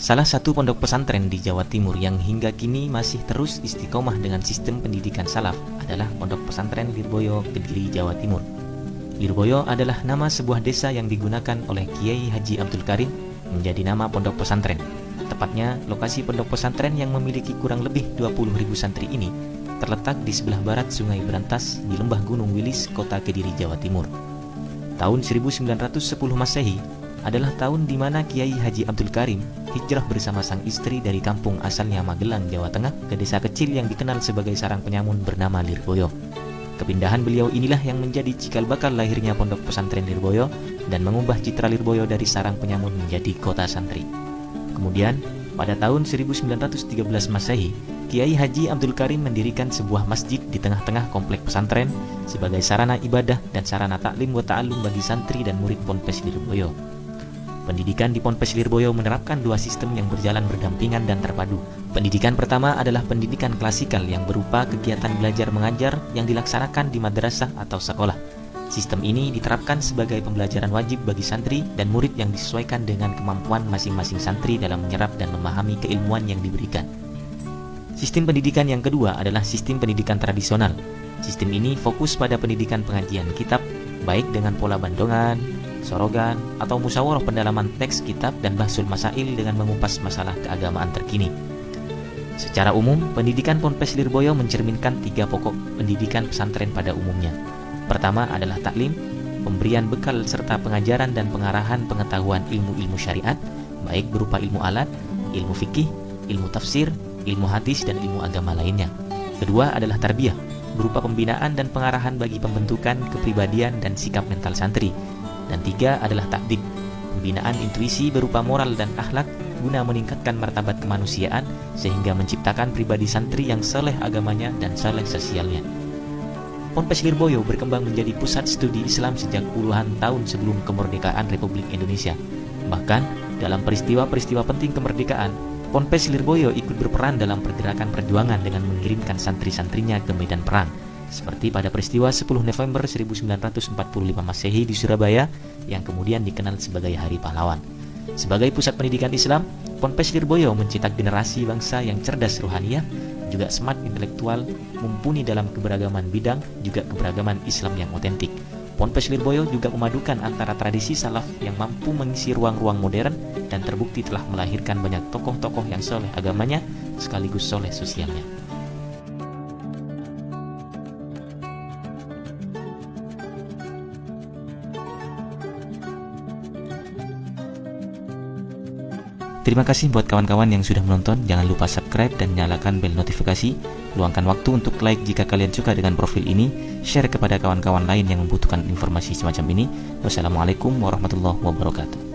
Salah satu pondok pesantren di Jawa Timur yang hingga kini masih terus istiqomah dengan sistem pendidikan salaf adalah Pondok Pesantren Lirboyo, Kediri, Jawa Timur. Lirboyo adalah nama sebuah desa yang digunakan oleh Kiai Haji Abdul Karim menjadi nama pondok pesantren. Tepatnya, lokasi pondok pesantren yang memiliki kurang lebih 20.000 santri ini terletak di sebelah barat Sungai Berantas di Lembah Gunung Wilis, Kota Kediri, Jawa Timur. Tahun 1910 Masehi adalah tahun di mana Kiai Haji Abdul Karim hijrah bersama sang istri dari kampung asalnya Magelang, Jawa Tengah ke desa kecil yang dikenal sebagai sarang penyamun bernama Lirboyo. Kepindahan beliau inilah yang menjadi cikal bakal lahirnya Pondok Pesantren Lirboyo dan mengubah citra Lirboyo dari sarang penyamun menjadi kota santri. Kemudian, pada tahun 1913 Masehi, Kiai Haji Abdul Karim mendirikan sebuah masjid di tengah-tengah komplek pesantren sebagai sarana ibadah dan sarana taklim wa ta'allum bagi santri dan murid Ponpes Lirboyo. Pendidikan di Ponpes Lirboyo menerapkan dua sistem yang berjalan berdampingan dan terpadu. Pendidikan pertama adalah pendidikan klasikal yang berupa kegiatan belajar mengajar yang dilaksanakan di madrasah atau sekolah. Sistem ini diterapkan sebagai pembelajaran wajib bagi santri dan murid yang disesuaikan dengan kemampuan masing-masing santri dalam menyerap dan memahami keilmuan yang diberikan. Sistem pendidikan yang kedua adalah sistem pendidikan tradisional. Sistem ini fokus pada pendidikan pengajian kitab, baik dengan pola bandongan, sorogan, atau musyawarah pendalaman teks kitab dan bahsul masail dengan mengupas masalah keagamaan terkini. Secara umum, pendidikan Ponpes Lirboyo mencerminkan tiga pokok pendidikan pesantren pada umumnya. Pertama adalah taklim, pemberian bekal serta pengajaran dan pengarahan pengetahuan ilmu-ilmu syariat, baik berupa ilmu alat, ilmu fikih, ilmu tafsir, ilmu hadis, dan ilmu agama lainnya. Kedua adalah tarbiyah, berupa pembinaan dan pengarahan bagi pembentukan kepribadian dan sikap mental santri. Dan tiga adalah takdik, pembinaan intuisi berupa moral dan akhlak guna meningkatkan martabat kemanusiaan sehingga menciptakan pribadi santri yang saleh agamanya dan saleh sosialnya. Ponpes Lirboyo berkembang menjadi pusat studi Islam sejak puluhan tahun sebelum kemerdekaan Republik Indonesia. Bahkan, dalam peristiwa-peristiwa penting kemerdekaan, Ponpes Lirboyo ikut berperan dalam pergerakan perjuangan dengan mengirimkan santri-santrinya ke medan perang. Seperti pada peristiwa 10 November 1945 Masehi di Surabaya yang kemudian dikenal sebagai Hari Pahlawan. Sebagai pusat pendidikan Islam, Ponpes Lirboyo mencetak generasi bangsa yang cerdas rohaniah, juga smart intelektual, mumpuni dalam keberagaman bidang, juga keberagaman Islam yang otentik. Ponpes Lirboyo juga memadukan antara tradisi salaf yang mampu mengisi ruang-ruang modern dan terbukti telah melahirkan banyak tokoh-tokoh yang soleh agamanya sekaligus soleh sosialnya. Terima kasih buat kawan-kawan yang sudah menonton. Jangan lupa subscribe dan nyalakan bel notifikasi. Luangkan waktu untuk like jika kalian suka dengan profil ini. Share kepada kawan-kawan lain yang membutuhkan informasi semacam ini. Wassalamualaikum warahmatullahi wabarakatuh.